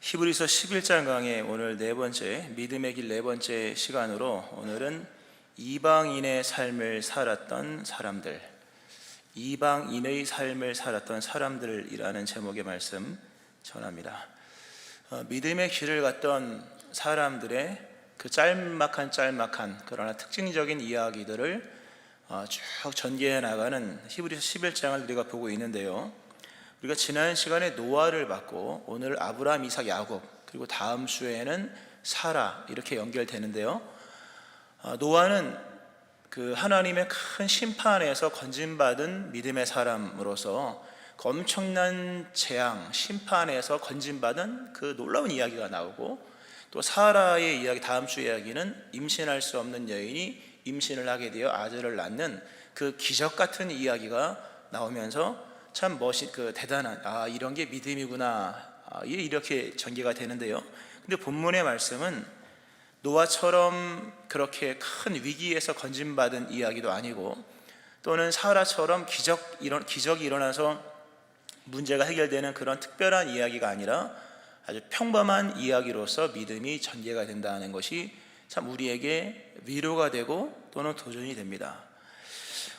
히브리서 11장 강의 오늘 네 번째, 믿음의 길 네 번째 시간으로 오늘은 이방인의 삶을 살았던 사람들, 이방인의 삶을 살았던 사람들이라는 제목의 말씀 전합니다. 믿음의 길을 갔던 사람들의 그 짤막한 그러나 특징적인 이야기들을 쭉 전개해 나가는 히브리서 11장을 우리가 보고 있는데요, 우리가 지난 시간에 노아를 봤고 오늘 아브라함, 이삭, 야곱, 그리고 다음 주에는 사라 이렇게 연결되는데요, 노아는 그 하나님의 큰 심판에서 건진받은 믿음의 사람으로서 그 엄청난 재앙, 심판에서 건진받은 그 놀라운 이야기가 나오고, 또 사라의 이야기, 다음 주 이야기는 임신할 수 없는 여인이 임신을 하게 되어 아들을 낳는 그 기적 같은 이야기가 나오면서 참 대단한, 이런 게 믿음이구나, 이렇게 전개가 되는데요, 근데 본문의 말씀은 노아처럼 그렇게 큰 위기에서 건진받은 이야기도 아니고, 또는 사라처럼 기적이 일어나서 문제가 해결되는 그런 특별한 이야기가 아니라 아주 평범한 이야기로서 믿음이 전개가 된다는 것이 참 우리에게 위로가 되고 또는 도전이 됩니다.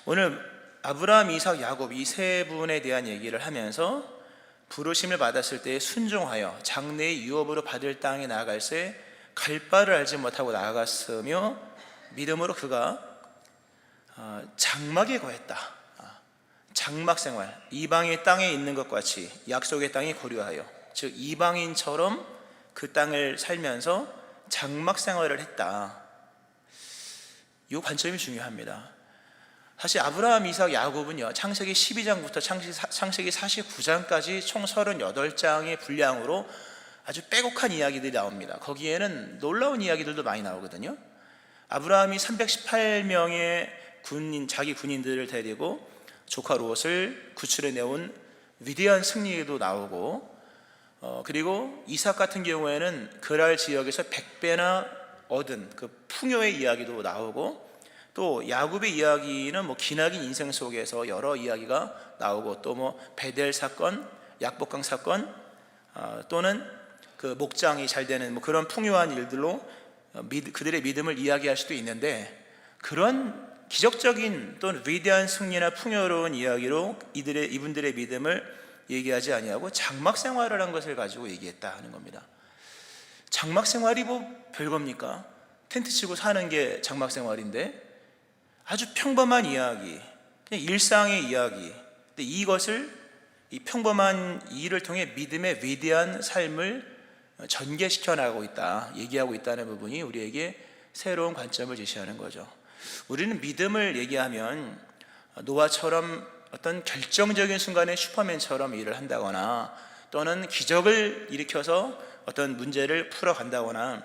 오늘 아브라함, 이삭, 야곱 이 세 분에 대한 얘기를 하면서 부르심을 받았을 때 순종하여 장래의 유업으로 받을 땅에 나아갈새 갈 바를 알지 못하고 나아갔으며 믿음으로 그가 장막에 거했다. 장막 생활, 이방의 땅에 있는 것 같이 약속의 땅에 거류하여, 즉 이방인처럼 그 땅을 살면서 장막 생활을 했다. 이 관점이 중요합니다. 사실 아브라함, 이삭, 야곱은요, 창세기 12장부터 창세기 49장까지 총 38장의 분량으로 아주 빼곡한 이야기들이 나옵니다. 거기에는 놀라운 이야기들도 많이 나오거든요. 아브라함이 318명의 자기 군인들을 데리고 조카 롯을 구출해 내온 위대한 승리도 나오고, 그리고 이삭 같은 경우에는 그랄 지역에서 100배나 얻은 그 풍요의 이야기도 나오고, 또 야곱의 이야기는 기나긴 인생 속에서 여러 이야기가 나오고, 또 베델 사건, 약복강 사건, 또는 그 목장이 잘 되는 그런 풍요한 일들로 그들의 믿음을 이야기할 수도 있는데, 그런 기적적인 또는 위대한 승리나 풍요로운 이야기로 이분들의 믿음을 얘기하지 아니하고 장막 생활을 한 것을 가지고 얘기했다 하는 겁니다. 장막 생활이 별겁니까? 텐트 치고 사는 게 장막 생활인데, 아주 평범한 이야기, 그냥 일상의 이야기. 근데 이것을, 이 평범한 일을 통해 믿음의 위대한 삶을 전개시켜 나가고 있다, 얘기하고 있다는 부분이 우리에게 새로운 관점을 제시하는 거죠. 우리는 믿음을 얘기하면 노아처럼 어떤 결정적인 순간에 슈퍼맨처럼 일을 한다거나, 또는 기적을 일으켜서 어떤 문제를 풀어간다거나,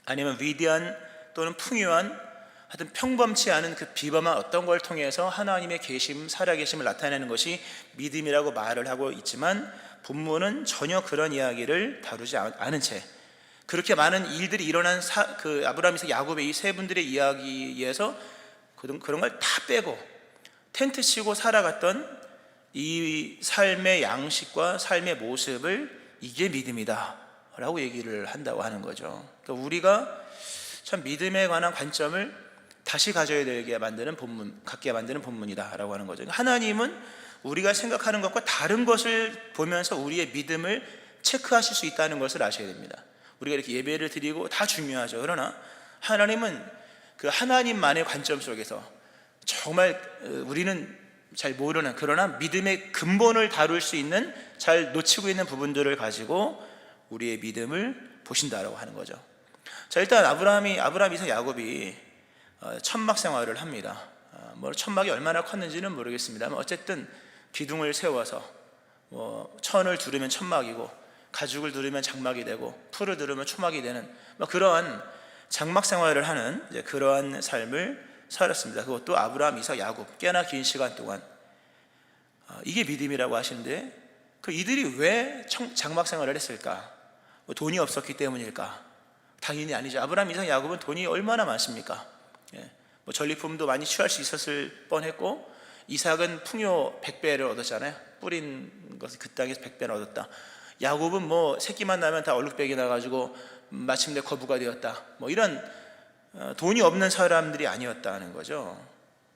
아니면 위대한 또는 풍요한 하여튼 평범치 않은 그 비범한 어떤 걸 통해서 하나님의 계심, 살아계심을 나타내는 것이 믿음이라고 말을 하고 있지만, 본문은 전혀 그런 이야기를 다루지 않은 채 그렇게 많은 일들이 일어난 그 아브라함, 이삭, 야곱의 이 세 분들의 이야기에서 그런 걸 다 빼고 텐트 치고 살아갔던 이 삶의 양식과 삶의 모습을, 이게 믿음이다 라고 얘기를 한다고 하는 거죠. 그러니까 우리가 참 믿음에 관한 관점을 다시 가져야 되게 만드는 갖게 만드는 본문이다 라고 하는 거죠. 하나님은 우리가 생각하는 것과 다른 것을 보면서 우리의 믿음을 체크하실 수 있다는 것을 아셔야 됩니다. 우리가 이렇게 예배를 드리고 다 중요하죠. 그러나 하나님은 그 하나님만의 관점 속에서 정말 우리는 잘 모르는, 그러나 믿음의 근본을 다룰 수 있는, 잘 놓치고 있는 부분들을 가지고 우리의 믿음을 보신다라고 하는 거죠. 자, 일단 아브라함, 이삭, 야곱이 천막 생활을 합니다. 천막이 얼마나 컸는지는 모르겠습니다만 어쨌든 기둥을 세워서 천을 두르면 천막이고, 가죽을 두르면 장막이 되고, 풀을 두르면 초막이 되는 그러한 장막 생활을 하는 그러한 삶을 살았습니다. 그것도 아브라함, 이삭, 야곱 꽤나 긴 시간 동안. 이게 믿음이라고 하시는데, 이들이 왜 장막 생활을 했을까? 돈이 없었기 때문일까? 당연히 아니죠. 아브라함, 이삭, 야곱은 돈이 얼마나 많습니까? 전리품도 많이 취할 수 있었을 뻔했고, 이삭은 풍요 100배를 얻었잖아요. 뿌린 것을 그 땅에서 100배를 얻었다. 야곱은 뭐 새끼만 나면 다 얼룩배기 나가지고 마침내 거부가 되었다, 뭐 이런 돈이 없는 사람들이 아니었다는 거죠.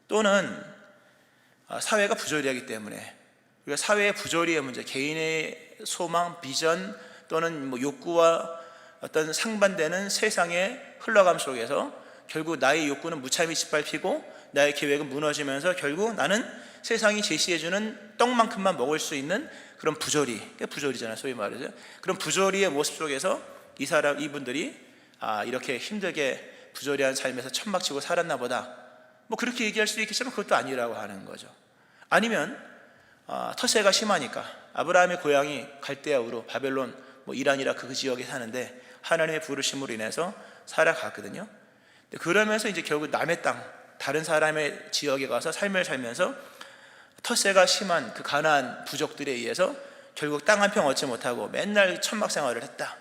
또는 사회가 부조리하기 때문에, 우리가 사회의 부조리의 문제, 개인의 소망, 비전 또는 뭐 욕구와 어떤 상반되는 세상의 흘러감 속에서 결국 나의 욕구는 무참히 짓밟히고 나의 계획은 무너지면서 결국 나는 세상이 제시해주는 떡만큼만 먹을 수 있는 그런 부조리, 부조리잖아요, 소위 말해서. 그런 부조리의 모습 속에서 이분들이 이렇게 힘들게 부조리한 삶에서 천막치고 살았나 보다, 뭐 그렇게 얘기할 수도 있겠지만 그것도 아니라고 하는 거죠. 아니면 텃세가 심하니까 아브라함의 고향이 갈대아 우르, 바벨론, 뭐 이란이라 그 지역에 사는데 하나님의 부르심으로 인해서 살아갔거든요. 그러면서 이제 결국 남의 땅, 다른 사람의 지역에 가서 삶을 살면서 텃세가 심한 그 가나안 부족들에 의해서 결국 땅 한 평 얻지 못하고 맨날 천막 생활을 했다,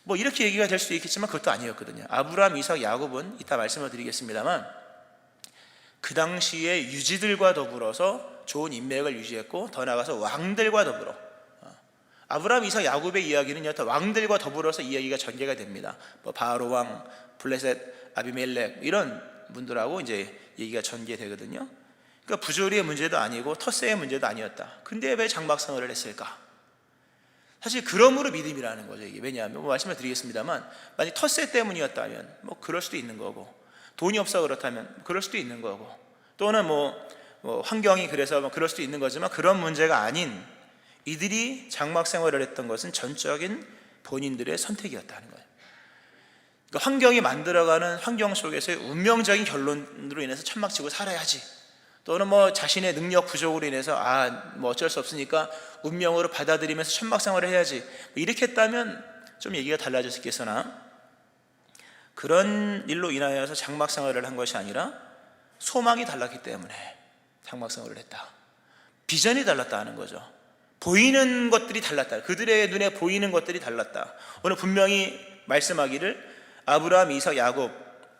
뭐 이렇게 얘기가 될 수도 있겠지만 그것도 아니었거든요. 아브라함, 이삭, 야곱은 이따 말씀을 드리겠습니다만 그 당시에 유지들과 더불어서 좋은 인맥을 유지했고, 더 나아가서 왕들과 더불어, 아브라함, 이삭, 야곱의 이야기는 다 왕들과 더불어서 이야기가 전개가 됩니다. 뭐 바로 왕, 블레셋, 아비멜렉 이런 분들하고 이제 얘기가 전개되거든요. 그러니까 부조리의 문제도 아니고 텃세의 문제도 아니었다. 근데 왜 장막생활을 했을까? 사실 그러므로 믿음이라는 거죠, 이게. 왜냐하면 말씀을 드리겠습니다만, 만약 텃세 때문이었다면 뭐 그럴 수도 있는 거고, 돈이 없어 그렇다면 그럴 수도 있는 거고, 또는 뭐 환경이 그래서 뭐 그럴 수도 있는 거지만, 그런 문제가 아닌 이들이 장막 생활을 했던 것은 전적인 본인들의 선택이었다는 거예요. 그러니까 환경이 만들어가는 환경 속에서의 운명적인 결론으로 인해서 천막치고 살아야지, 또는 뭐 자신의 능력 부족으로 인해서 뭐 어쩔 수 없으니까 운명으로 받아들이면서 천막 생활을 해야지, 이렇게 했다면 좀 얘기가 달라졌겠으나, 그런 일로 인하여서 장막 생활을 한 것이 아니라 소망이 달랐기 때문에 장막 생활을 했다. 비전이 달랐다는 거죠. 보이는 것들이 달랐다. 그들의 눈에 보이는 것들이 달랐다. 오늘 분명히 말씀하기를 아브라함, 이삭, 야곱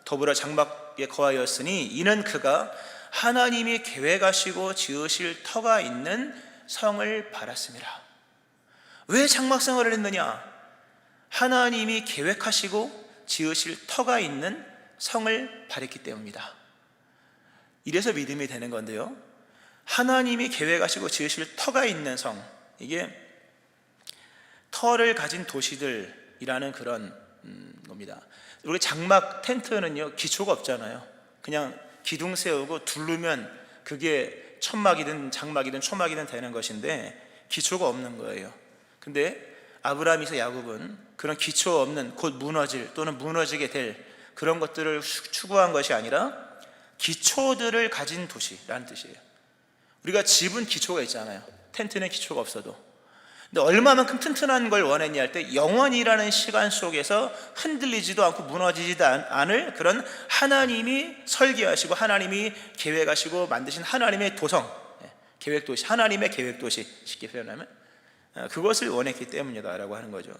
더불어 장막에 거하였으니 이는 그가 하나님이 계획하시고 지으실 터가 있는 성을 바랐습니다. 왜 장막 생활을 했느냐? 하나님이 계획하시고 지으실 터가 있는 성을 바랬기 때문입니다. 이래서 믿음이 되는 건데요, 하나님이 계획하시고 지으실 터가 있는 성, 이게 터를 가진 도시들이라는 그런 겁니다. 우리 장막 텐트는요, 기초가 없잖아요. 그냥 기둥 세우고 두르면 그게 천막이든 장막이든 초막이든 되는 것인데 기초가 없는 거예요. 근데 아브라함, 이삭, 야곱은 그런 기초 없는, 곧 무너질 또는 무너지게 될 그런 것들을 추구한 것이 아니라 기초들을 가진 도시라는 뜻이에요. 우리가 집은 기초가 있잖아요. 텐트는 기초가 없어도. 근데 얼마만큼 튼튼한 걸 원했냐 할 때, 영원이라는 시간 속에서 흔들리지도 않고 무너지지도 않을 그런 하나님이 설계하시고 하나님이 계획하시고 만드신 하나님의 도성, 계획도시, 하나님의 계획도시, 쉽게 표현하면 그것을 원했기 때문이다라고 하는 거죠.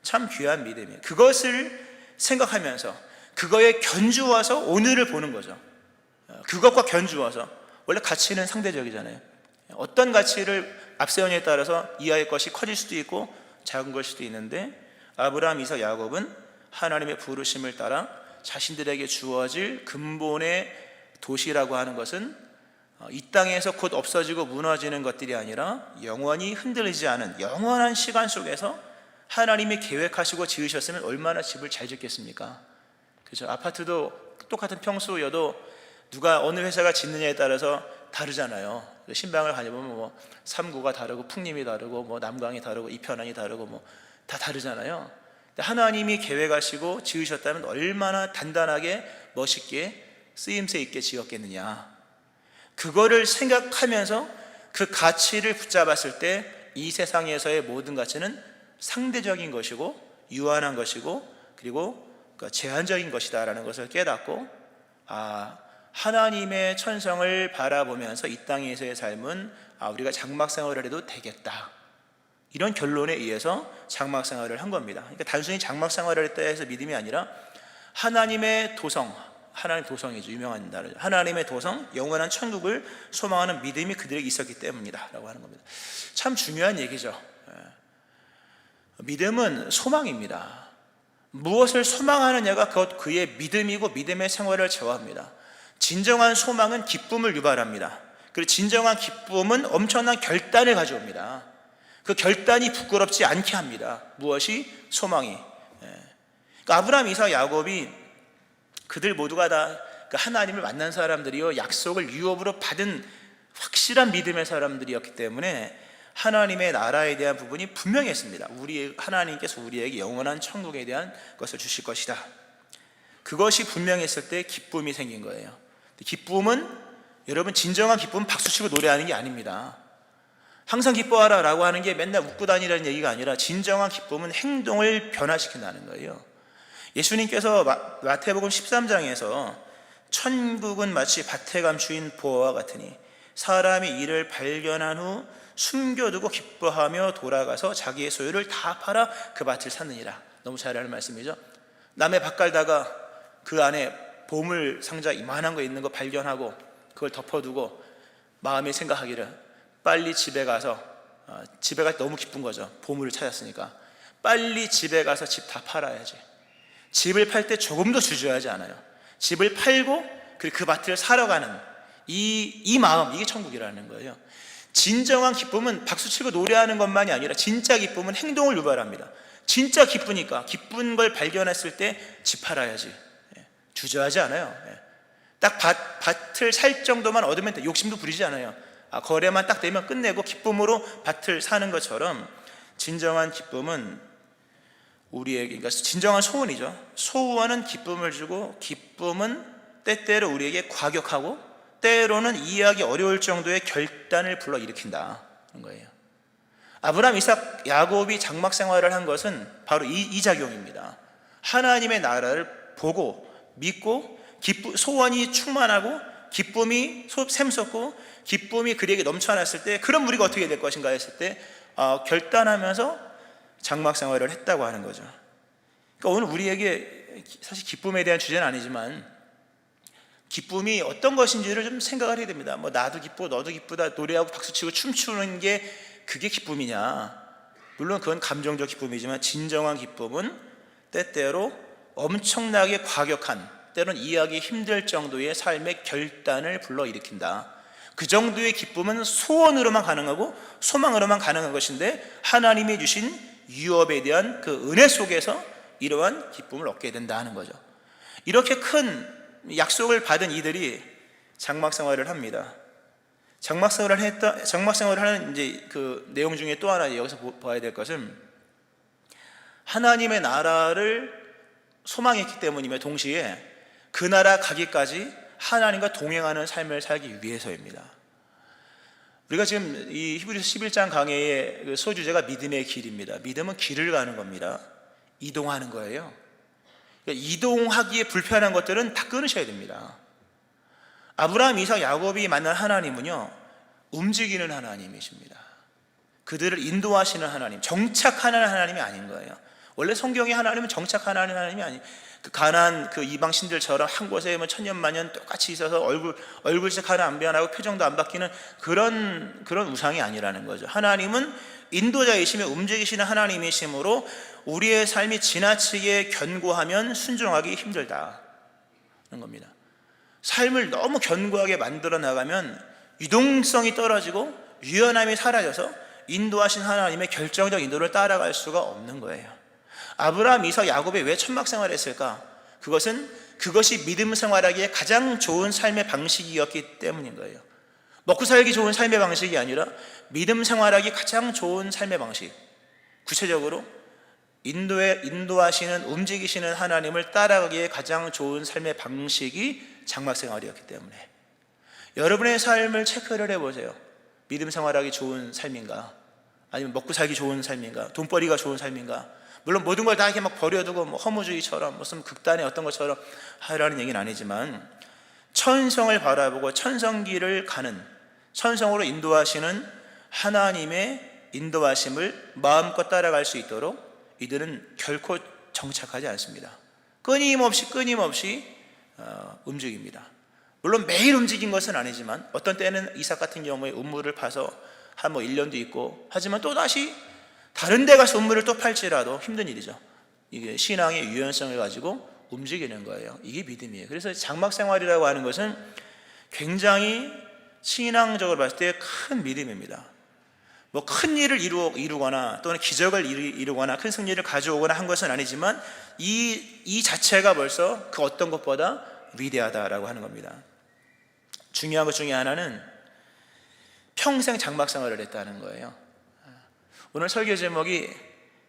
참 귀한 믿음이에요. 그것을 생각하면서 그거에 견주어서 오늘을 보는 거죠. 그것과 견주어서, 원래 가치는 상대적이잖아요. 어떤 가치를 앞세우냐에 따라서 이하의 것이 커질 수도 있고 작은 걸 수도 있는데, 아브라함, 이삭, 야곱은 하나님의 부르심을 따라 자신들에게 주어질 근본의 도시라고 하는 것은 이 땅에서 곧 없어지고 무너지는 것들이 아니라 영원히 흔들리지 않은 영원한 시간 속에서 하나님이 계획하시고 지으셨으면 얼마나 집을 잘 짓겠습니까? 그렇죠? 아파트도 똑같은 평수여도 누가 어느 회사가 짓느냐에 따라서 다르잖아요. 신방을 가려보면 뭐 삼구가 다르고 풍림이 다르고 뭐 남강이 다르고 이편안이 다르고 뭐 다 다르잖아요. 하나님이 계획하시고 지으셨다면 얼마나 단단하게 멋있게 쓰임새 있게 지었겠느냐. 그거를 생각하면서 그 가치를 붙잡았을 때 이 세상에서의 모든 가치는 상대적인 것이고 유한한 것이고 그리고 제한적인 것이다라는 것을 깨닫고, 하나님의 천성을 바라보면서 이 땅에서의 삶은 우리가 장막 생활을 해도 되겠다, 이런 결론에 의해서 장막 생활을 한 겁니다. 그러니까 단순히 장막 생활을 했다 해서 믿음이 아니라 하나님의 도성, 하나님 도성이죠. 유명한 나라, 하나님의 도성, 영원한 천국을 소망하는 믿음이 그들에게 있었기 때문이다 라고 하는 겁니다. 참 중요한 얘기죠. 믿음은 소망입니다. 무엇을 소망하느냐가 그것 그의 믿음이고 믿음의 생활을 제어합니다. 진정한 소망은 기쁨을 유발합니다. 그리고 진정한 기쁨은 엄청난 결단을 가져옵니다. 그 결단이 부끄럽지 않게 합니다. 무엇이? 소망이. 그러니까 아브라함, 이삭, 야곱이 그들 모두가 다 하나님을 만난 사람들이요, 약속을 유업으로 받은 확실한 믿음의 사람들이었기 때문에 하나님의 나라에 대한 부분이 분명했습니다. 하나님께서 우리에게 영원한 천국에 대한 것을 주실 것이다. 그것이 분명했을 때 기쁨이 생긴 거예요. 기쁨은, 여러분, 진정한 기쁨은 박수치고 노래하는 게 아닙니다. 항상 기뻐하라 라고 하는 게 맨날 웃고 다니라는 얘기가 아니라 진정한 기쁨은 행동을 변화시킨다는 거예요. 예수님께서 마태복음 13장에서 천국은 마치 밭에 감추인 보화와 같으니 사람이 이를 발견한 후 숨겨두고 기뻐하며 돌아가서 자기의 소유를 다 팔아 그 밭을 샀느니라. 너무 잘 아는 말씀이죠. 남의 밭 갈다가 그 안에 보물 상자 이만한 거 있는 거 발견하고 그걸 덮어두고 마음에 생각하기를 빨리 집에 가서, 집에 갈 때 너무 기쁜 거죠. 보물을 찾았으니까 빨리 집에 가서 집 다 팔아야지. 집을 팔 때 조금도 주저하지 않아요. 집을 팔고 그 밭을 사러 가는 이 마음, 이게 천국이라는 거예요. 진정한 기쁨은 박수치고 노래하는 것만이 아니라 진짜 기쁨은 행동을 유발합니다. 진짜 기쁘니까 기쁜 걸 발견했을 때 집 팔아야지. 주저하지 않아요. 딱 밭을 살 정도만 얻으면 돼. 욕심도 부리지 않아요. 거래만 딱 되면 끝내고 기쁨으로 밭을 사는 것처럼 진정한 기쁨은 우리에게, 그러니까 진정한 소원이죠. 소원은 기쁨을 주고 기쁨은 때때로 우리에게 과격하고 때로는 이해하기 어려울 정도의 결단을 불러일으킨다는 거예요. 아브라함, 이삭, 야곱이 장막 생활을 한 것은 바로 이 작용입니다. 하나님의 나라를 보고 믿고 소원이 충만하고 기쁨이 샘솟고 기쁨이 그에게 넘쳐났을 때, 그럼 우리가 어떻게 될 것인가 했을 때 결단하면서 장막 생활을 했다고 하는 거죠. 그러니까 오늘 우리에게 사실 기쁨에 대한 주제는 아니지만 기쁨이 어떤 것인지를 좀 생각을 해야 됩니다. 나도 기쁘고 너도 기쁘다 노래하고 박수치고 춤추는 게 그게 기쁨이냐? 물론 그건 감정적 기쁨이지만 진정한 기쁨은 때때로 엄청나게 과격한, 때로는 이해하기 힘들 정도의 삶의 결단을 불러일으킨다. 그 정도의 기쁨은 소원으로만 가능하고 소망으로만 가능한 것인데 하나님이 주신 유업에 대한 그 은혜 속에서 이러한 기쁨을 얻게 된다는 거죠. 이렇게 큰 약속을 받은 이들이 장막 생활을 합니다. 장막 생활을 하는 이제 그 내용 중에 또 하나 여기서 봐야 될 것은 하나님의 나라를 소망했기 때문이며 동시에 그 나라 가기까지 하나님과 동행하는 삶을 살기 위해서입니다. 우리가 지금 이 히브리서 11장 강해의 그 소주제가 믿음의 길입니다. 믿음은 길을 가는 겁니다. 이동하는 거예요. 그러니까 이동하기에 불편한 것들은 다 끊으셔야 됩니다. 아브라함, 이삭, 야곱이 만난 하나님은요, 움직이는 하나님이십니다. 그들을 인도하시는 하나님, 정착하는 하나님이 아닌 거예요. 원래 성경의 하나님은 정착하는 하나님이 아니에요. 그 가나안 그 이방 신들처럼 한 곳에 천년만년 똑같이 있어서 얼굴색 하나 안 변하고 표정도 안 바뀌는 그런 우상이 아니라는 거죠. 하나님은 인도자이시며 움직이시는 하나님이시므로 우리의 삶이 지나치게 견고하면 순종하기 힘들다는 겁니다. 삶을 너무 견고하게 만들어 나가면 유동성이 떨어지고 유연함이 사라져서 인도하신 하나님의 결정적 인도를 따라갈 수가 없는 거예요. 아브라함, 이삭, 야곱이 왜 천막 생활을 했을까? 그것이 믿음 생활하기에 가장 좋은 삶의 방식이었기 때문인 거예요. 먹고 살기 좋은 삶의 방식이 아니라 믿음 생활하기 가장 좋은 삶의 방식, 구체적으로 인도하시는, 움직이시는 하나님을 따라가기에 가장 좋은 삶의 방식이 장막 생활이었기 때문에 여러분의 삶을 체크를 해보세요. 믿음 생활하기 좋은 삶인가? 아니면 먹고 살기 좋은 삶인가? 돈벌이가 좋은 삶인가? 물론 모든 걸 다 이렇게 막 버려두고 허무주의처럼 무슨 극단의 어떤 것처럼 하라는 얘기는 아니지만 천성을 바라보고 천성길을 가는, 천성으로 인도하시는 하나님의 인도하심을 마음껏 따라갈 수 있도록 이들은 결코 정착하지 않습니다. 끊임없이 움직입니다. 물론 매일 움직인 것은 아니지만 어떤 때는 이삭 같은 경우에 우물을 파서 한 1년도 있고 하지만 또다시 다른 데 가서 음물을 또 팔지라도 힘든 일이죠. 이게 신앙의 유연성을 가지고 움직이는 거예요. 이게 믿음이에요. 그래서 장막 생활이라고 하는 것은 굉장히 신앙적으로 봤을 때 큰 믿음입니다. 뭐 큰 일을 이루거나 또는 기적을 이루거나 큰 승리를 가져오거나 한 것은 아니지만 이 자체가 벌써 그 어떤 것보다 위대하다라고 하는 겁니다. 중요한 것 중에 하나는 평생 장막 생활을 했다는 거예요. 오늘 설교 제목이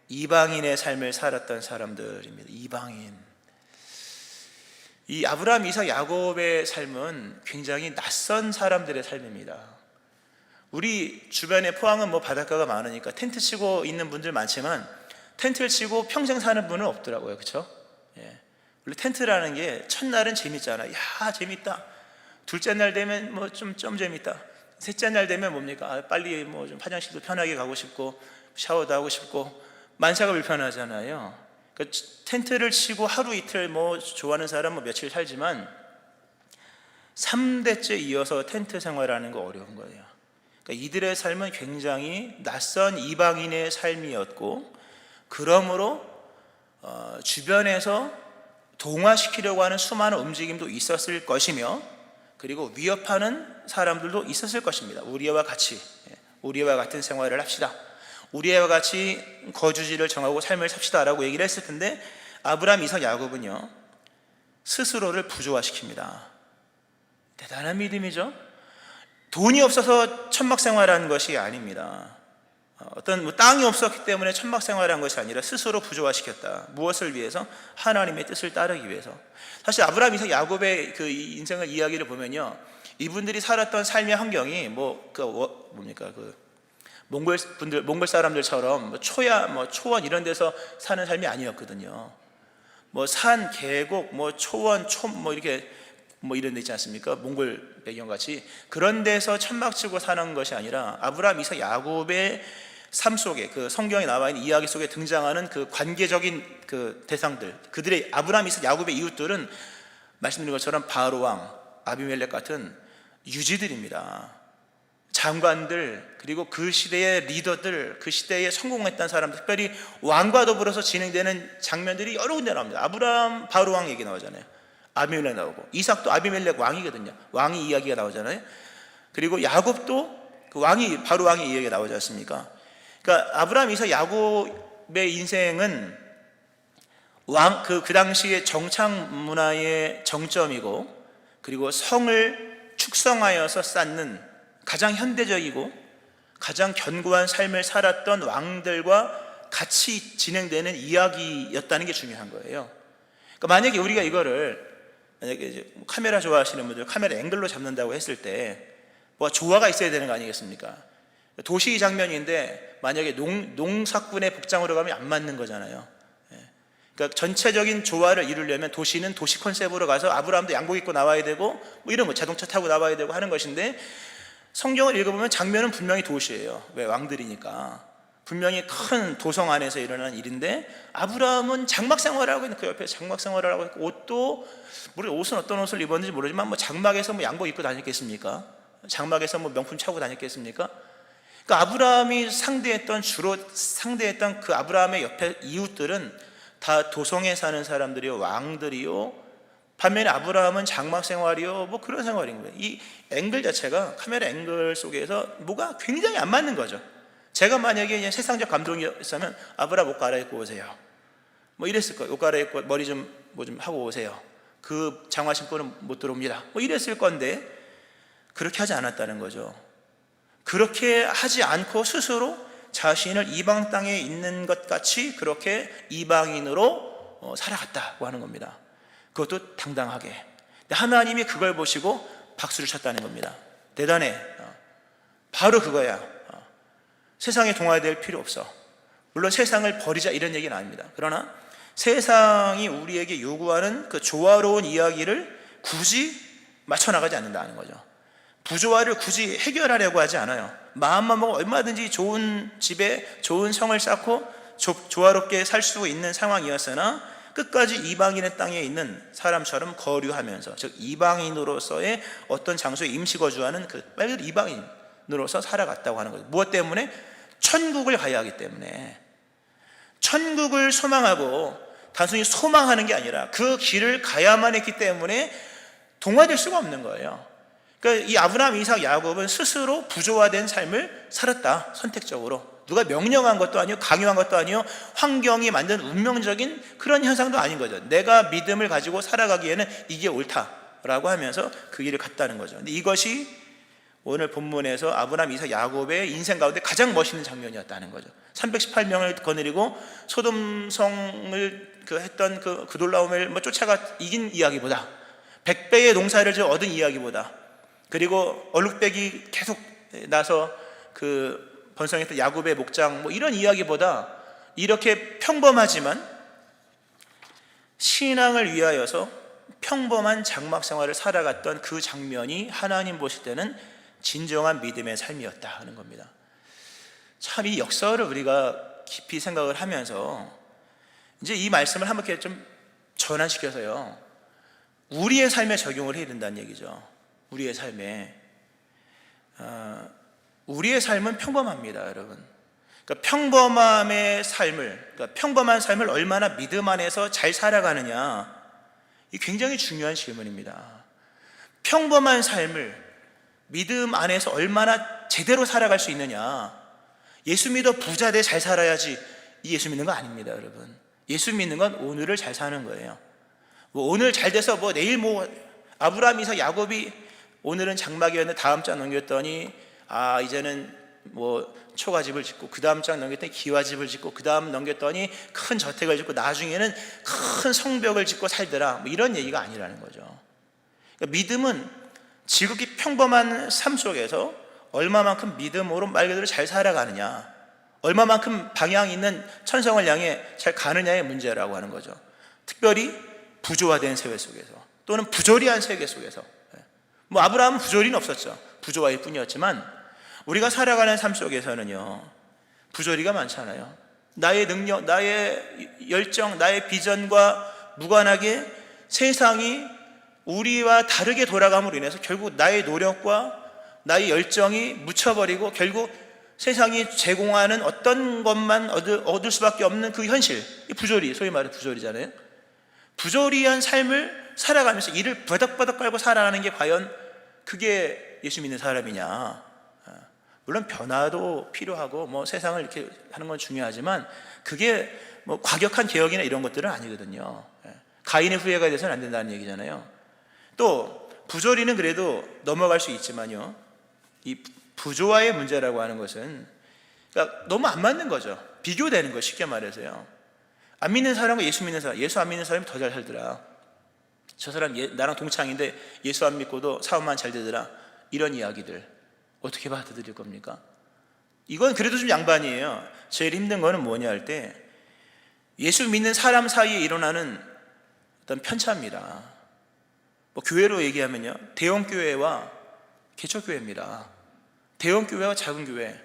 이방인의 삶을 살았던 사람들입니다. 이방인. 이 아브라함, 이삭, 야곱의 삶은 굉장히 낯선 사람들의 삶입니다. 우리 주변에 포항은 뭐 바닷가가 많으니까 텐트 치고 있는 분들 많지만 텐트를 치고 평생 사는 분은 없더라고요. 그렇죠? 예. 원래 텐트라는 게 첫날은 재밌잖아. 야, 재밌다. 둘째 날 되면 뭐 좀 재밌다. 셋째 날 되면 뭡니까? 빨리 뭐 좀 화장실도 편하게 가고 싶고 샤워도 하고 싶고 만사가 불편하잖아요. 그러니까 텐트를 치고 하루 이틀 뭐 좋아하는 사람 뭐 며칠 살지만 3대째 이어서 텐트 생활하는 거 어려운 거예요. 그러니까 이들의 삶은 굉장히 낯선 이방인의 삶이었고, 그러므로 주변에서 동화시키려고 하는 수많은 움직임도 있었을 것이며, 그리고 위협하는 사람들도 있었을 것입니다. 우리와 같은 생활을 합시다, 우리와 같이 거주지를 정하고 삶을 삽시다 라고 얘기를 했을 텐데, 아브라함, 이삭, 야곱은요 스스로를 부조화시킵니다. 대단한 믿음이죠. 돈이 없어서 천막 생활한 것이 아닙니다. 어떤 땅이 없었기 때문에 천막 생활한 것이 아니라 스스로 부조화시켰다. 무엇을 위해서? 하나님의 뜻을 따르기 위해서. 사실 아브라함, 이삭, 야곱의 그 인생을 이야기를 보면요, 이분들이 살았던 삶의 환경이 몽골 사람들처럼 초원 이런 데서 사는 삶이 아니었거든요. 산, 계곡, 초원, 이렇게 이런 데 있지 않습니까? 몽골 배경같이 그런 데서 천막 치고 사는 것이 아니라 아브라함, 이삭, 야곱의 삶 속에, 그 성경에 나와 있는 이야기 속에 등장하는 그 관계적인 그 대상들, 그들의 아브라함, 이삭, 야곱의 이웃들은 말씀드린 것처럼 바로 왕, 아비멜렉 같은 유지들입니다. 장관들, 그리고 그 시대의 리더들, 그 시대에 성공했던 사람들, 특별히 왕과 더불어서 진행되는 장면들이 여러 군데 나옵니다. 아브라함, 바로 왕 얘기 나오잖아요. 아비멜렉 나오고, 이삭도 아비멜렉 왕이거든요. 왕이 이야기가 나오잖아요. 그리고 야곱도 그 바로 왕이 이야기가 나오지 않습니까? 그러니까 아브라함, 이삭, 야곱의 인생은 그 당시의 정착 문화의 정점이고, 그리고 성을 축성하여서 쌓는 가장 현대적이고 가장 견고한 삶을 살았던 왕들과 같이 진행되는 이야기였다는 게 중요한 거예요. 그러니까 만약에 우리가 이거를, 만약에 이제 카메라 좋아하시는 분들 카메라 앵글로 잡는다고 했을 때 조화가 있어야 되는 거 아니겠습니까? 도시 장면인데 만약에 농사꾼의 복장으로 가면 안 맞는 거잖아요. 그러니까 전체적인 조화를 이루려면 도시는 도시 컨셉으로 가서 아브라함도 양복 입고 나와야 되고 이런 거 자동차 타고 나와야 되고 하는 것인데, 성경을 읽어보면 장면은 분명히 도시예요. 왜? 왕들이니까. 분명히 큰 도성 안에서 일어난 일인데, 아브라함은 장막 생활을 하고 있는, 그 옆에 장막 생활을 하고 있고, 옷은 어떤 옷을 입었는지 모르지만 장막에서 양복 입고 다녔겠습니까? 장막에서 명품 차고 다녔겠습니까? 그러니까 아브라함이 주로 상대했던 그 아브라함의 옆에 이웃들은 다 도성에 사는 사람들이요, 왕들이요. 반면에 아브라함은 장막 생활이요, 그런 생활인 거예요. 이 앵글 자체가, 카메라 앵글 속에서 뭐가 굉장히 안 맞는 거죠. 제가 만약에 그냥 세상적 감동이었으면, 아브라함 옷 갈아입고 오세요, 이랬을 거예요. 옷 갈아입고 머리 좀 하고 오세요. 그 장화 신고는 못 들어옵니다. 이랬을 건데, 그렇게 하지 않았다는 거죠. 그렇게 하지 않고 스스로 자신을 이방 땅에 있는 것 같이 그렇게 이방인으로 살아갔다고 하는 겁니다. 그것도 당당하게. 하나님이 그걸 보시고 박수를 쳤다는 겁니다. 대단해. 바로 그거야. 세상에 동화될 필요 없어. 물론 세상을 버리자 이런 얘기는 아닙니다. 그러나 세상이 우리에게 요구하는 그 조화로운 이야기를 굳이 맞춰나가지 않는다는 거죠. 부조화를 굳이 해결하려고 하지 않아요. 마음만 먹으면 얼마든지 좋은 집에 좋은 성을 쌓고 조화롭게 살 수 있는 상황이었으나, 끝까지 이방인의 땅에 있는 사람처럼 거류하면서, 즉 이방인으로서의 어떤 장소에 임시 거주하는 그 빨간 이방인으로서 살아갔다고 하는 거죠. 무엇 때문에? 천국을 가야 하기 때문에 천국을 소망하고 단순히 소망하는 게 아니라 그 길을 가야만 했기 때문에 동화될 수가 없는 거예요. 그러니까 이 아브라함, 이삭, 야곱은 스스로 부조화된 삶을 살았다. 선택적으로. 누가 명령한 것도 아니고 강요한 것도 아니고 환경이 만든 운명적인 그런 현상도 아닌 거죠. 내가 믿음을 가지고 살아가기에는 이게 옳다라고 하면서 그 길을 갔다는 거죠. 근데 이것이 오늘 본문에서 아브라함, 이삭, 야곱의 인생 가운데 가장 멋있는 장면이었다는 거죠. 318명을 거느리고 소돔성을 했던 그 놀라움을 쫓아가 이긴 이야기보다, 100배의 농사를 얻은 이야기보다, 그리고 얼룩배기 계속 나서 그 번성했던 야곱의 목장 이런 이야기보다 이렇게 평범하지만 신앙을 위하여서 평범한 장막 생활을 살아갔던 그 장면이 하나님 보실 때는 진정한 믿음의 삶이었다 하는 겁니다. 참 이 역사를 우리가 깊이 생각을 하면서 이제 이 말씀을 한번 이렇게 좀 전환시켜서요, 우리의 삶에 적용을 해야 된다는 얘기죠. 우리의 삶에. 우리의 삶은 평범합니다, 여러분. 그러니까 평범한 삶을 얼마나 믿음 안에서 잘 살아가느냐, 이 굉장히 중요한 질문입니다. 평범한 삶을 믿음 안에서 얼마나 제대로 살아갈 수 있느냐. 예수 믿어 부자 돼 잘 살아야지, 이 예수 믿는 거 아닙니다, 여러분. 예수 믿는 건 오늘을 잘 사는 거예요. 오늘 잘 돼서 내일 아브라함, 이삭, 야곱이 오늘은 장막이었는데 다음 장 넘겼더니 이제는 초가집을 짓고, 그 다음 장 넘겼더니 기와집을 짓고, 그 다음 넘겼더니 큰 저택을 짓고, 나중에는 큰 성벽을 짓고 살더라, 이런 얘기가 아니라는 거죠. 그러니까 믿음은 지극히 평범한 삶 속에서 얼마만큼 믿음으로 말 그대로 잘 살아가느냐, 얼마만큼 방향 있는 천성을 향해 잘 가느냐의 문제라고 하는 거죠. 특별히 부조화된 세계 속에서, 또는 부조리한 세계 속에서. 아브라함은 부조리는 없었죠. 부조화일 뿐이었지만 우리가 살아가는 삶 속에서는요, 부조리가 많잖아요. 나의 능력, 나의 열정, 나의 비전과 무관하게 세상이 우리와 다르게 돌아감으로 인해서 결국 나의 노력과 나의 열정이 묻혀버리고 결국 세상이 제공하는 어떤 것만 얻을 수밖에 없는 그 현실, 이 부조리, 소위 말해 부조리잖아요. 부조리한 삶을 살아가면서 이를 버덕버덕 깔고 살아가는 게 과연 그게 예수 믿는 사람이냐. 물론 변화도 필요하고 세상을 이렇게 하는 건 중요하지만 그게 과격한 개혁이나 이런 것들은 아니거든요. 가인의 후회가 돼서는 안 된다는 얘기잖아요. 또 부조리는 그래도 넘어갈 수 있지만요, 이 부조화의 문제라고 하는 것은 그러니까 너무 안 맞는 거죠. 비교되는 거, 쉽게 말해서요. 안 믿는 사람과 예수 믿는 사람, 예수 안 믿는 사람이 더 잘 살더라, 저 사람 나랑 동창인데 예수 안 믿고도 사업만 잘 되더라, 이런 이야기들 어떻게 받아들일 겁니까? 이건 그래도 좀 양반이에요. 제일 힘든 거는 뭐냐 할 때, 예수 믿는 사람 사이에 일어나는 어떤 편차입니다. 교회로 얘기하면요, 대형교회와 개척교회입니다. 대형교회와 작은 교회,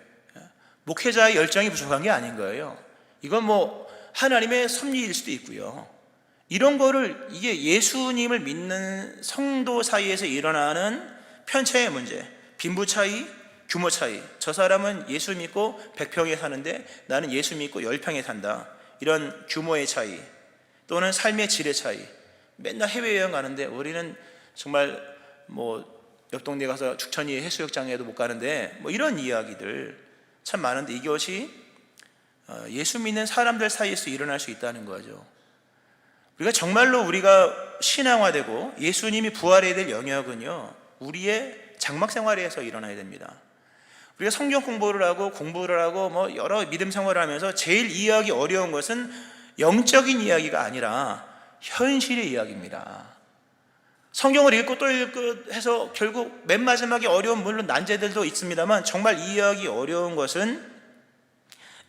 목회자의 열정이 부족한 게 아닌 거예요. 이건 하나님의 섭리일 수도 있고요. 이런 거를, 이게 예수님을 믿는 성도 사이에서 일어나는 편차의 문제, 빈부 차이, 규모 차이. 저 사람은 예수 믿고 100평에 사는데 나는 예수 믿고 10평에 산다, 이런 규모의 차이, 또는 삶의 질의 차이. 맨날 해외여행 가는데 우리는 정말 옆 동네 가서 죽천이 해수욕장에도 못 가는데 이런 이야기들 참 많은데, 이것이 예수 믿는 사람들 사이에서 일어날 수 있다는 거죠. 우리가 신앙화되고 예수님이 부활해야 될 영역은요, 우리의 장막 생활에서 일어나야 됩니다. 우리가 성경 공부를 하고 여러 믿음 생활을 하면서 제일 이해하기 어려운 것은 영적인 이야기가 아니라 현실의 이야기입니다. 성경을 읽고 또 읽고 해서 결국 맨 마지막에 어려운, 물론 난제들도 있습니다만, 정말 이해하기 어려운 것은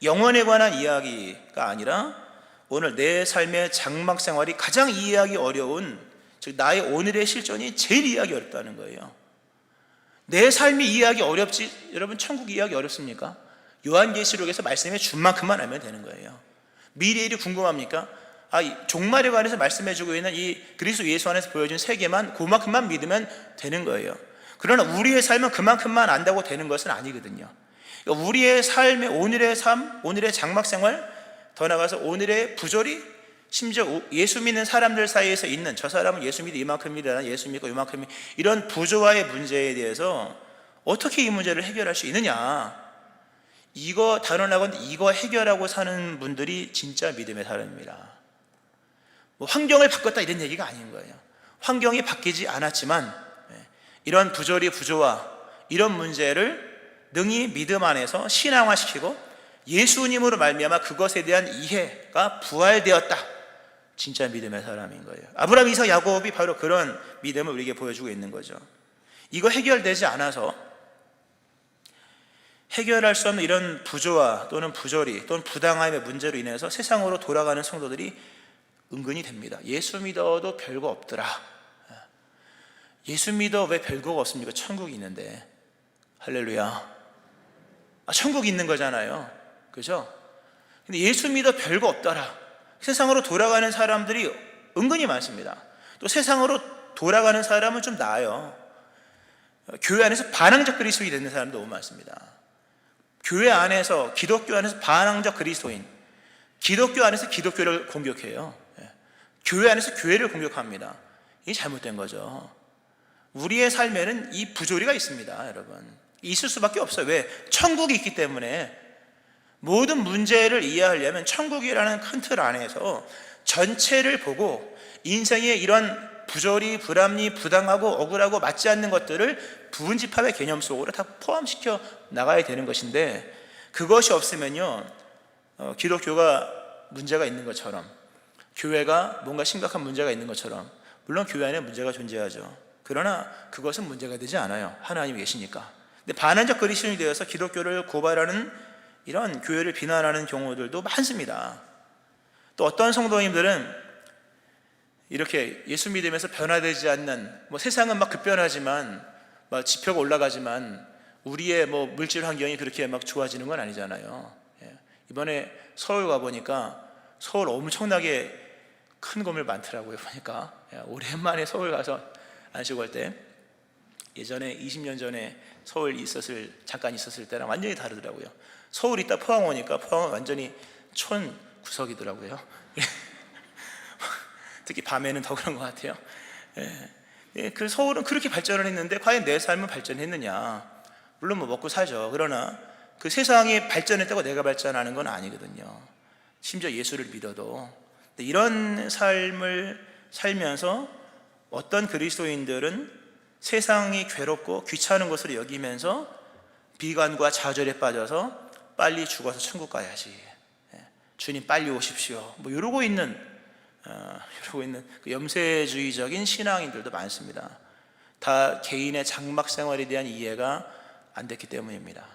영혼에 관한 이야기가 아니라 오늘 내 삶의 장막 생활이 가장 이해하기 어려운, 즉 나의 오늘의 실존이 제일 이해하기 어렵다는 거예요. 내 삶이 이해하기 어렵지, 여러분 천국 이해하기 어렵습니까? 요한계시록에서 말씀해 준 만큼만 알면 되는 거예요. 미래 일이 궁금합니까? 종말에 관해서 말씀해주고 있는 이 그리스도 예수 안에서 보여준 세계만, 그만큼만 믿으면 되는 거예요. 그러나 우리의 삶은 그만큼만 안다고 되는 것은 아니거든요. 그러니까 우리의 삶의 오늘의 삶, 오늘의 장막 생활, 더 나아가서 오늘의 부조리, 심지어 예수 믿는 사람들 사이에서 있는 저 사람은 예수 믿어 이만큼이다, 예수 믿고 이만큼이, 이런 부조화의 문제에 대해서 어떻게 이 문제를 해결할 수 있느냐, 이거 단언하건대 이거 해결하고 사는 분들이 진짜 믿음의 사람입니다. 뭐 환경을 바꿨다 이런 얘기가 아닌 거예요. 환경이 바뀌지 않았지만 이런 부조리, 부조화, 이런 문제를 능히 믿음 안에서 신앙화시키고 예수님으로 말미암아 그것에 대한 이해가 부활되었다, 진짜 믿음의 사람인 거예요. 아브라함, 이삭, 야곱이 바로 그런 믿음을 우리에게 보여주고 있는 거죠. 이거 해결되지 않아서 해결할 수 없는 이런 부조화 또는 부조리 또는 부당함의 문제로 인해서 세상으로 돌아가는 성도들이 은근히 됩니다. 예수 믿어도 별거 없더라. 예수 믿어 왜 별거가 없습니까? 천국이 있는데. 할렐루야. 천국이 있는 거잖아요, 그죠? 근데 예수 믿어 별거 없더라. 세상으로 돌아가는 사람들이 은근히 많습니다. 또 세상으로 돌아가는 사람은 좀 나아요. 교회 안에서 반항적 그리스도인이 되는 사람도 너무 많습니다. 교회 안에서, 기독교 안에서 반항적 그리스도인, 기독교 안에서 기독교를 공격해요. 교회 안에서 교회를 공격합니다. 이게 잘못된 거죠. 우리의 삶에는 이 부조리가 있습니다, 여러분. 있을 수밖에 없어요. 왜? 천국이 있기 때문에. 모든 문제를 이해하려면 천국이라는 큰 틀 안에서 전체를 보고 인생의 이런 부조리, 불합리, 부당하고 억울하고 맞지 않는 것들을 부분집합의 개념 속으로 다 포함시켜 나가야 되는 것인데, 그것이 없으면요, 기독교가 문제가 있는 것처럼, 교회가 뭔가 심각한 문제가 있는 것처럼, 물론 교회 안에 문제가 존재하죠. 그러나 그것은 문제가 되지 않아요. 하나님이 계시니까. 근데 반환적 그리스도인이 되어서 기독교를 고발하는, 이런 교회를 비난하는 경우들도 많습니다. 또 어떤 성도님들은 이렇게 예수 믿으면서 변화되지 않는, 뭐 세상은 막 급변하지만, 막 지표가 올라가지만 우리의 뭐 물질 환경이 그렇게 막 좋아지는 건 아니잖아요. 이번에 서울 가보니까 서울 엄청나게 큰 건물 많더라고요. 보니까 오랜만에 서울 가서 안식월 때, 예전에 20년 전에 서울 잠깐 있었을 때랑 완전히 다르더라고요. 서울 있다 포항 오니까 포항은 완전히 촌 구석이더라고요. 특히 밤에는 더 그런 것 같아요. 그 서울은 그렇게 발전을 했는데 과연 내 삶은 발전했느냐? 물론 뭐 먹고 살죠. 그러나 그 세상이 발전했다고 내가 발전하는 건 아니거든요. 심지어 예수를 믿어도. 이런 삶을 살면서 어떤 그리스도인들은 세상이 괴롭고 귀찮은 것으로 여기면서 비관과 좌절에 빠져서 빨리 죽어서 천국 가야지, 주님 빨리 오십시오, 뭐 이러고 있는 그 염세주의적인 신앙인들도 많습니다. 다 개인의 장막 생활에 대한 이해가 안 됐기 때문입니다.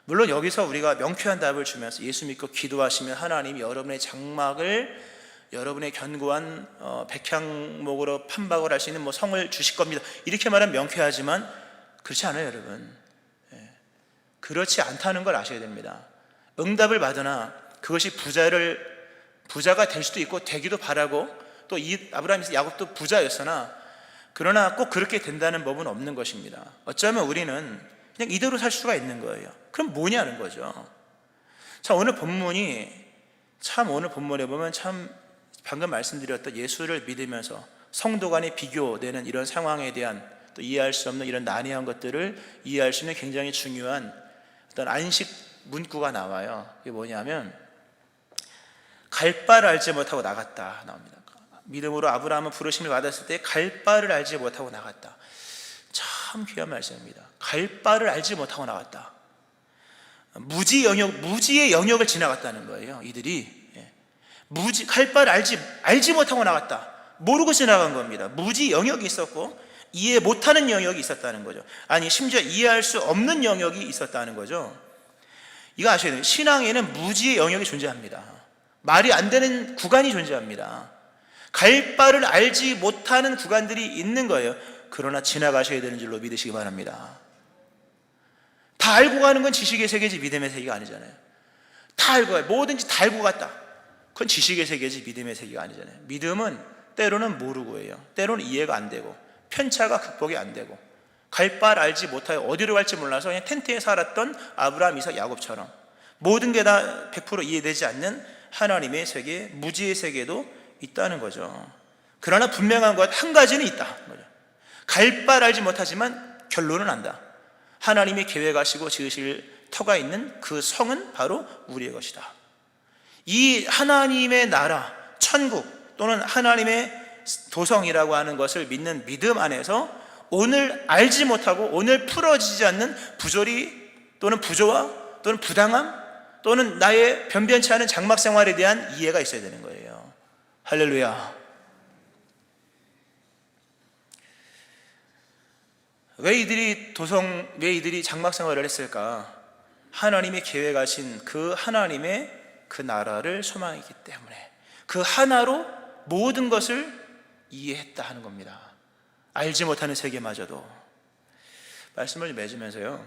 물론 여기서 우리가 명쾌한 답을 주면서 예수 믿고 기도하시면 하나님이 여러분의 장막을, 여러분의 견고한 백향목으로 판박을 할 수 있는 뭐 성을 주실 겁니다, 이렇게 말하면 명쾌하지만 그렇지 않아요, 여러분. 그렇지 않다는 걸 아셔야 됩니다. 응답을 받으나 그것이 부자가 될 수도 있고 되기도 바라고, 또 이 아브라함, 야곱도 부자였으나 그러나 꼭 그렇게 된다는 법은 없는 것입니다. 어쩌면 우리는 그냥 이대로 살 수가 있는 거예요. 그럼 뭐냐는 거죠. 자, 오늘 본문에 보면 참 방금 말씀드렸던 예수를 믿으면서 성도 간에 비교되는 이런 상황에 대한, 또 이해할 수 없는 이런 난해한 것들을 이해할 수 있는 굉장히 중요한 어떤 안식 문구가 나와요. 이게 뭐냐면 갈 바를 알지 못하고 나갔다 나옵니다. 믿음으로 아브라함은 부르심을 받았을 때 갈 바를 알지 못하고 나갔다. 참 귀한 말씀입니다. 갈 바를 알지 못하고 나갔다. 무지의 영역을 지나갔다는 거예요. 이들이 갈 바를 알지 못하고 나갔다. 모르고 지나간 겁니다. 무지 영역이 있었고 이해 못하는 영역이 있었다는 거죠. 아니, 심지어 이해할 수 없는 영역이 있었다는 거죠. 이거 아셔야 돼요. 신앙에는 무지의 영역이 존재합니다. 말이 안 되는 구간이 존재합니다. 갈 바를 알지 못하는 구간들이 있는 거예요. 그러나 지나가셔야 되는 줄로 믿으시기 바랍니다. 다 알고 가는 건 지식의 세계지 믿음의 세계가 아니잖아요. 다 알고 가요. 뭐든지 다 알고 갔다. 그건 지식의 세계지 믿음의 세계가 아니잖아요. 믿음은 때로는 모르고예요. 때로는 이해가 안 되고 편차가 극복이 안 되고 갈 바를 알지 못하여 어디로 갈지 몰라서 그냥 텐트에 살았던 아브라함, 이삭, 야곱처럼 모든 게 다 100% 이해되지 않는 하나님의 세계, 무지의 세계도 있다는 거죠. 그러나 분명한 것 한 가지는 있다. 갈 바를 알지 못하지만 결론은 안다. 하나님이 계획하시고 지으실 터가 있는 그 성은 바로 우리의 것이다. 이 하나님의 나라, 천국 또는 하나님의 도성이라고 하는 것을 믿는 믿음 안에서 오늘 알지 못하고 오늘 풀어지지 않는 부조리 또는 부조화 또는 부당함 또는 나의 변변치 않은 장막 생활에 대한 이해가 있어야 되는 거예요. 할렐루야. 왜 이들이 장막 생활을 했을까? 하나님이 계획하신 그 하나님의 그 나라를 소망했기 때문에 그 하나로 모든 것을 이해했다 하는 겁니다. 알지 못하는 세계마저도. 말씀을 맺으면서요,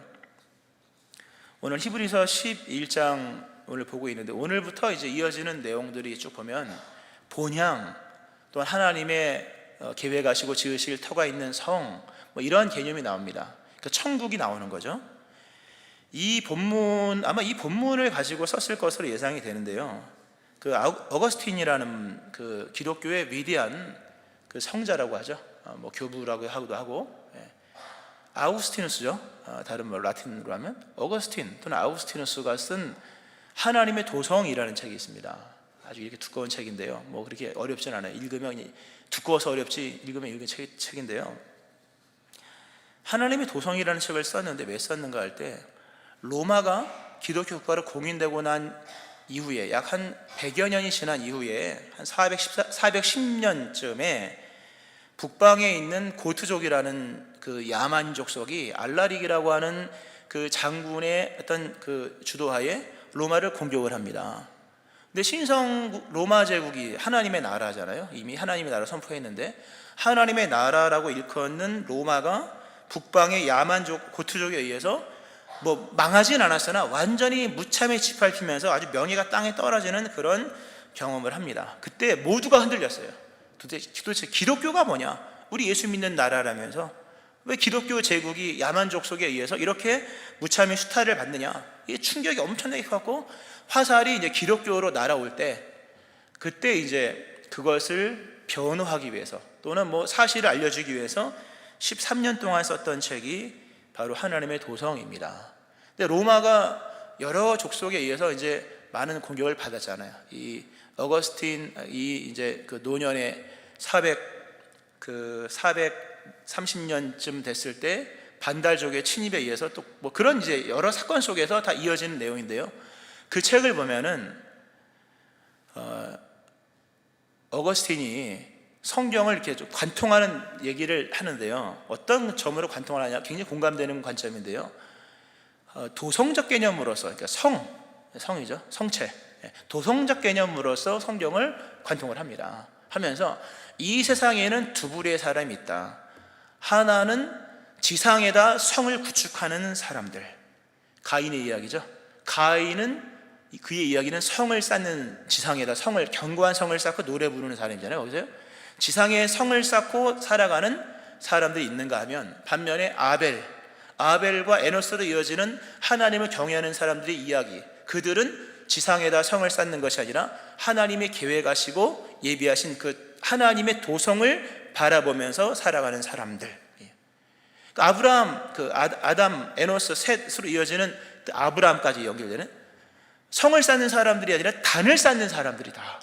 오늘 히브리서 11장 오늘 보고 있는데 오늘부터 이제 이어지는 내용들이 쭉 보면 본향 또는 하나님의 계획하시고 지으실 터가 있는 성, 뭐 이런 개념이 나옵니다. 그러니까 천국이 나오는 거죠. 이 본문, 아마 이 본문을 가지고 썼을 것으로 예상이 되는데요, 그 어거스틴이라는 그 기독교의 위대한 그 성자라고 하죠. 뭐 교부라고 하기도 하고, 아우구스티누스죠. 다른 말 라틴으로 하면 어거스틴 또는 아우구스티누스가 쓴 하나님의 도성이라는 책이 있습니다. 아주 이렇게 두꺼운 책인데요, 뭐 그렇게 어렵진 않아요. 읽으면 두꺼워서 어렵지 읽으면 읽은 책인데요, 하나님의 도성이라는 책을 썼는데 왜 썼는가 할 때, 로마가 기독교 국가로 공인되고 난 이후에 약 한 100여 년이 지난 이후에 한 410년쯤에 북방에 있는 고트족이라는 그 야만 족속이 알라릭이라고 하는 그 장군의 어떤 그 주도하에 로마를 공격을 합니다. 근데 신성 로마 제국이 하나님의 나라잖아요. 이미 하나님의 나라 선포했는데 하나님의 나라라고 일컫는 로마가 북방의 야만족 고트족에 의해서 뭐 망하진 않았으나 완전히 무참히 짓밟히면서 아주 명예가 땅에 떨어지는 그런 경험을 합니다. 그때 모두가 흔들렸어요. 도대체 기독교가 뭐냐? 우리 예수 믿는 나라라면서 왜 기독교 제국이 야만족 속에 의해서 이렇게 무참히 수탈을 받느냐? 이 충격이 엄청나게 컸고, 화살이 이제 기독교로 날아올 때, 그때 이제 그것을 변호하기 위해서 또는 뭐 사실을 알려주기 위해서 13년 동안 썼던 책이 바로 하나님의 도성입니다. 근데 로마가 여러 족속에 의해서 이제 많은 공격을 받았잖아요. 이 어거스틴 이제 그 노년에 430년쯤 됐을 때 반달족의 침입에 의해서 또 뭐 그런 이제 여러 사건 속에서 다 이어지는 내용인데요. 그 책을 보면은 어거스틴이 성경을 이렇게 좀 관통하는 얘기를 하는데요, 어떤 점으로 관통을 하냐, 굉장히 공감되는 관점인데요, 도성적 개념으로서, 그러니까 성이죠, 성체, 도성적 개념으로서 성경을 관통을 합니다. 하면서 이 세상에는 두 부류의 사람이 있다. 하나는 지상에다 성을 구축하는 사람들, 가인의 이야기죠. 가인은 그의 이야기는 성을 쌓는, 지상에다 성을, 견고한 성을 쌓고 노래 부르는 사람이잖아요. 거기서요, 지상에 성을 쌓고 살아가는 사람들이 있는가 하면, 반면에 아벨과 에노스로 이어지는 하나님을 경외하는 사람들의 이야기, 그들은 지상에다 성을 쌓는 것이 아니라 하나님이 계획하시고 예비하신 그 하나님의 도성을 바라보면서 살아가는 사람들. 아브라함, 아담, 에노스, 셋으로 이어지는 아브라함까지 연결되는, 성을 쌓는 사람들이 아니라 단을 쌓는 사람들이다.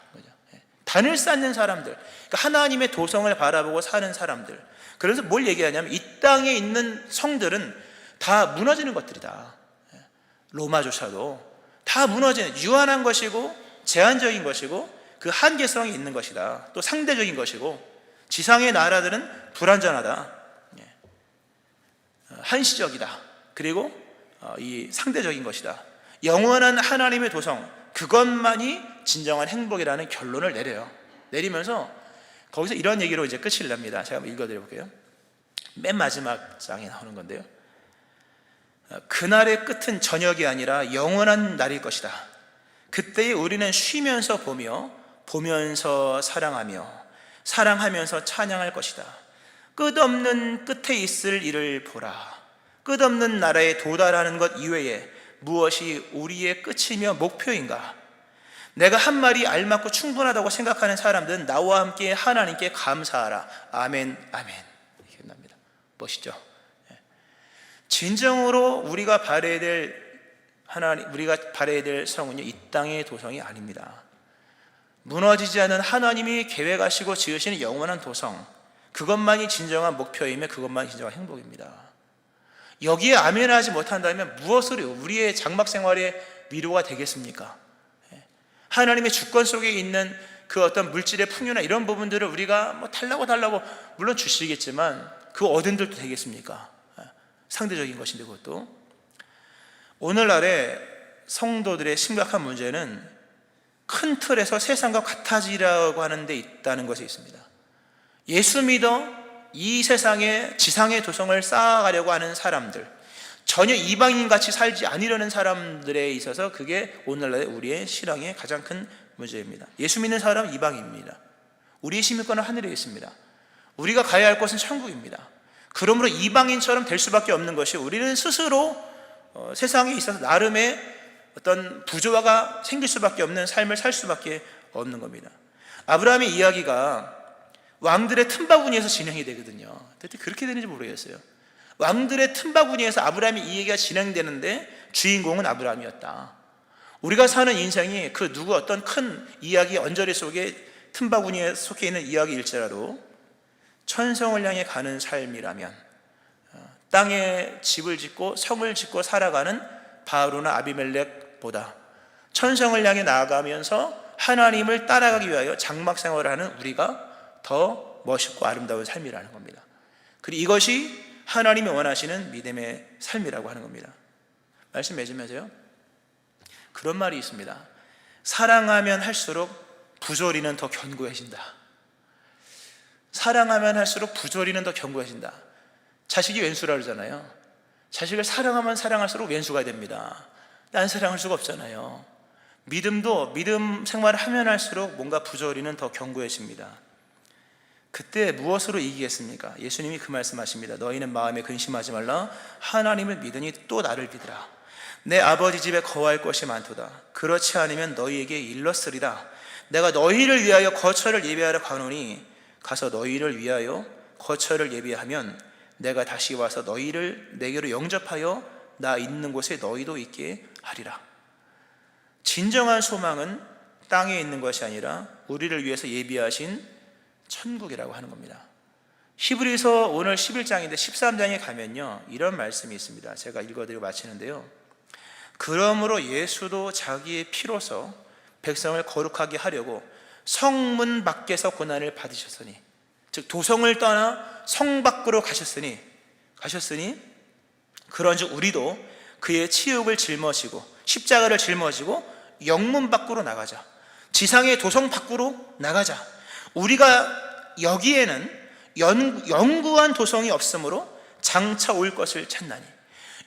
단을 쌓는 사람들, 그러니까 하나님의 도성을 바라보고 사는 사람들. 그래서 뭘 얘기하냐면 이 땅에 있는 성들은 다 무너지는 것들이다. 로마조차도 다 무너지는, 유한한 것이고 제한적인 것이고 그 한계성이 있는 것이다. 또 상대적인 것이고, 지상의 나라들은 불완전하다, 한시적이다. 그리고 이 상대적인 것이다. 영원한 하나님의 도성, 그것만이 진정한 행복이라는 결론을 내리면서 거기서 이런 얘기로 이제 끝을 냅니다. 제가 한번 읽어드려볼게요. 맨 마지막 장에 나오는 건데요, 그날의 끝은 저녁이 아니라 영원한 날일 것이다. 그때에 우리는 쉬면서 보면서 사랑하면서 찬양할 것이다. 끝없는 끝에 있을 일을 보라. 끝없는 나라에 도달하는 것 이외에 무엇이 우리의 끝이며 목표인가? 내가 한 말이 알맞고 충분하다고 생각하는 사람들은 나와 함께 하나님께 감사하라. 아멘, 아멘. 이렇게 납니다. 멋있죠? 진정으로 우리가 바라야 될 성은요, 이 땅의 도성이 아닙니다. 무너지지 않은 하나님이 계획하시고 지으시는 영원한 도성, 그것만이 진정한 목표이며 그것만이 진정한 행복입니다. 여기에 아멘하지 못한다면 무엇으로 우리의 장막 생활의 위로가 되겠습니까? 하나님의 주권 속에 있는 그 어떤 물질의 풍요나 이런 부분들을 우리가 뭐 달라고 물론 주시겠지만 그 어른들도 되겠습니까? 상대적인 것인데. 그것도 오늘날의 성도들의 심각한 문제는 큰 틀에서 세상과 같아지라고 하는 데 있다는 것이 있습니다. 예수 믿어 이 세상에 지상의 도성을 쌓아가려고 하는 사람들, 전혀 이방인같이 살지 않으려는 사람들에 있어서 그게 오늘날의 우리의 신앙의 가장 큰 문제입니다. 예수 믿는 사람은 이방인입니다. 우리의 시민권은 하늘에 있습니다. 우리가 가야 할 곳은 천국입니다. 그러므로 이방인처럼 될 수밖에 없는 것이, 우리는 스스로 세상에 있어서 나름의 어떤 부조화가 생길 수밖에 없는 삶을 살 수밖에 없는 겁니다. 아브라함의 이야기가 왕들의 틈바구니에서 진행이 되거든요. 대체 그렇게 되는지 모르겠어요. 왕들의 틈바구니에서 아브라함의 이야기가 진행되는데 주인공은 아브라함이었다. 우리가 사는 인생이 그 누구 어떤 큰 이야기 언저리 속에 틈바구니에 속해 있는 이야기일지라도 천성을 향해 가는 삶이라면, 땅에 집을 짓고 성을 짓고 살아가는 바로나 아비멜렉보다 천성을 향해 나아가면서 하나님을 따라가기 위하여 장막 생활을 하는 우리가 더 멋있고 아름다운 삶이라는 겁니다. 그리고 이것이 하나님이 원하시는 믿음의 삶이라고 하는 겁니다. 말씀 맺으면서요, 그런 말이 있습니다. 사랑하면 할수록 부조리는 더 견고해진다. 사랑하면 할수록 부조리는 더 견고해진다. 자식이 왼수라 그러잖아요. 자식을 사랑하면 사랑할수록 왼수가 됩니다. 딴 사랑할 수가 없잖아요. 믿음도 믿음 생활을 하면 할수록 뭔가 부조리는 더 견고해집니다. 그때 무엇으로 이기겠습니까? 예수님이 그 말씀하십니다. 너희는 마음에 근심하지 말라. 하나님을 믿으니 또 나를 믿으라. 내 아버지 집에 거할 것이 많도다. 그렇지 않으면 너희에게 일렀으리라. 내가 너희를 위하여 거처를 예비하러 가노니 가서 너희를 위하여 거처를 예비하면 내가 다시 와서 너희를 내게로 영접하여 나 있는 곳에 너희도 있게 하리라. 진정한 소망은 땅에 있는 것이 아니라 우리를 위해서 예비하신 천국이라고 하는 겁니다. 히브리서 오늘 11장인데 13장에 가면요, 이런 말씀이 있습니다. 제가 읽어드리고 마치는데요. 그러므로 예수도 자기의 피로서 백성을 거룩하게 하려고 성문 밖에서 고난을 받으셨으니, 즉 도성을 떠나 성 밖으로 가셨으니 그런즉 우리도 그의 치욕을 짊어지고 십자가를 짊어지고 영문 밖으로 나가자. 지상의 도성 밖으로 나가자. 우리가 여기에는 영구한 도성이 없으므로 장차 올 것을 찾나니,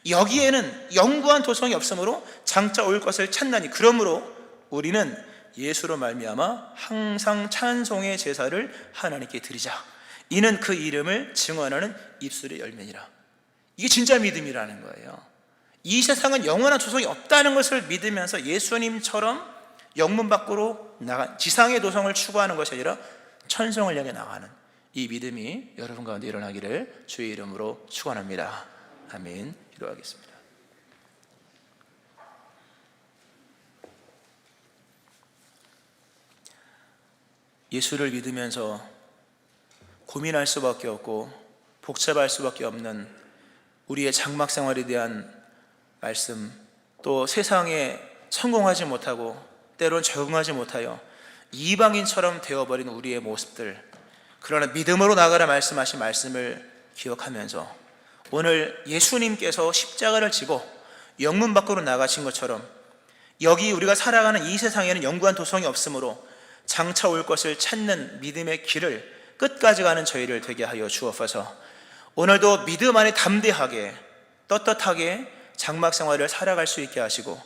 여기에는 영구한 도성이 없으므로 장차 올 것을 찾나니, 그러므로 우리는 예수로 말미암아 항상 찬송의 제사를 하나님께 드리자. 이는 그 이름을 증언하는 입술의 열매니라. 이게 진짜 믿음이라는 거예요. 이 세상은 영원한 도성이 없다는 것을 믿으면서 예수님처럼 영문 밖으로 나가 지상의 도성을 추구하는 것이 아니라 천성을 향해 나가는 이 믿음이 여러분 가운데 일어나기를 주의 이름으로 축원합니다. 아멘. 기도하겠습니다. 예수를 믿으면서 고민할 수밖에 없고 복잡할 수밖에 없는 우리의 장막 생활에 대한 말씀, 또 세상에 성공하지 못하고 때론 적응하지 못하여 이방인처럼 되어버린 우리의 모습들, 그러나 믿음으로 나가라 말씀하신 말씀을 기억하면서 오늘 예수님께서 십자가를 지고 영문 밖으로 나가신 것처럼 여기 우리가 살아가는 이 세상에는 영구한 도성이 없으므로 장차 올 것을 찾는 믿음의 길을 끝까지 가는 저희를 되게 하여 주옵소서. 오늘도 믿음 안에 담대하게 떳떳하게 장막 생활을 살아갈 수 있게 하시고,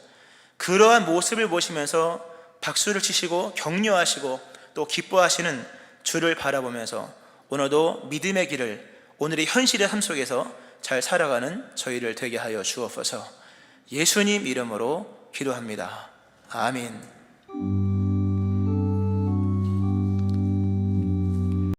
그러한 모습을 보시면서 박수를 치시고 격려하시고 또 기뻐하시는 주를 바라보면서 오늘도 믿음의 길을 오늘의 현실의 삶 속에서 잘 살아가는 저희를 되게 하여 주옵소서. 예수님 이름으로 기도합니다. 아멘.